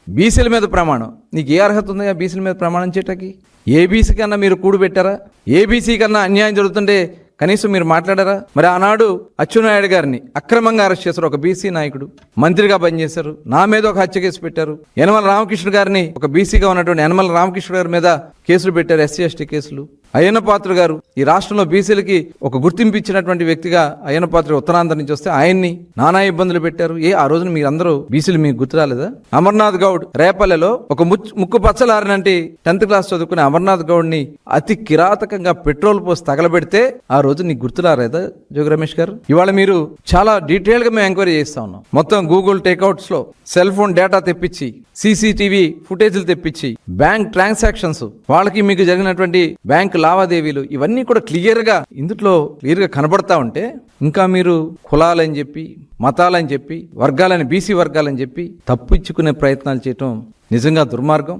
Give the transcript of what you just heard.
బీసీల మీద ప్రమాణం. నీకు ఏ అర్హత ఉందా బీసీల మీద ప్రమాణం చేయటానికి? ఏ బీసీ కన్నా మీరు కూడు పెట్టారా? ఏ బీసీ కన్నా అన్యాయం జరుగుతుంటే కనీసం మీరు మాట్లాడారా? మరి ఆనాడు అచ్చెన్నాయుడు గారిని అక్రమంగా అరెస్ట్ చేశారు, ఒక బీసీ నాయకుడు, మంత్రిగా పనిచేశారు. నా మీద ఒక హత్య కేసు పెట్టారు. యనమల రామకృష్ణ గారిని, ఒక బీసీగా ఉన్నటువంటి యనమల రామకృష్ణ గారి మీద కేసులు పెట్టారు, ఎస్సీ ఎస్టీ కేసులు. అయ్యన్న పాత్ర గారు ఈ రాష్ట్రంలో బీసీలకి ఒక గుర్తింపు ఇచ్చినటువంటి వ్యక్తిగా అయ్యన్న పాత్ర ఉత్తరాంధ్ర నుంచి వస్తే ఆయన్ని నానా ఇబ్బందులు పెట్టారు. ఆ రోజున మీరందరూ బీసీలు మీకు గుర్తు రాలేదా? అమర్నాథ్ గౌడ్ రేపల్లెలో ఒక ముక్కు పచ్చలారినంటి 10th క్లాస్ చదువుకునే అమర్నాథ్ గౌడ్ ని అతి కిరాతకంగా పెట్రోల్ పోసి తగలబెడితే ఆ రోజు నీకు గుర్తు రాలేదా జోగి రమేష్ గారు? ఇవాళ మీరు చాలా డీటెయిల్ గా మేము ఎంక్వైరీ చేస్తా ఉన్నాం. మొత్తం గూగుల్ టేక్అవుట్స్ లో సెల్ ఫోన్ డేటా తెప్పించి, సీసీటీవీ ఫుటేజ్లు తెప్పించి, బ్యాంక్ ట్రాన్సాక్షన్స్, వాళ్ళకి మీకు జరిగినటువంటి బ్యాంక్ లావాదేవీలు, ఇవన్నీ కూడా క్లియర్ గా కనబడతా ఉంటే ఇంకా మీరు కులాలని చెప్పి, మతాలని చెప్పి, వర్గాలని, బీసీ వర్గాలని చెప్పి తప్పించుకునే ప్రయత్నాలు చేయటం నిజంగా దుర్మార్గం.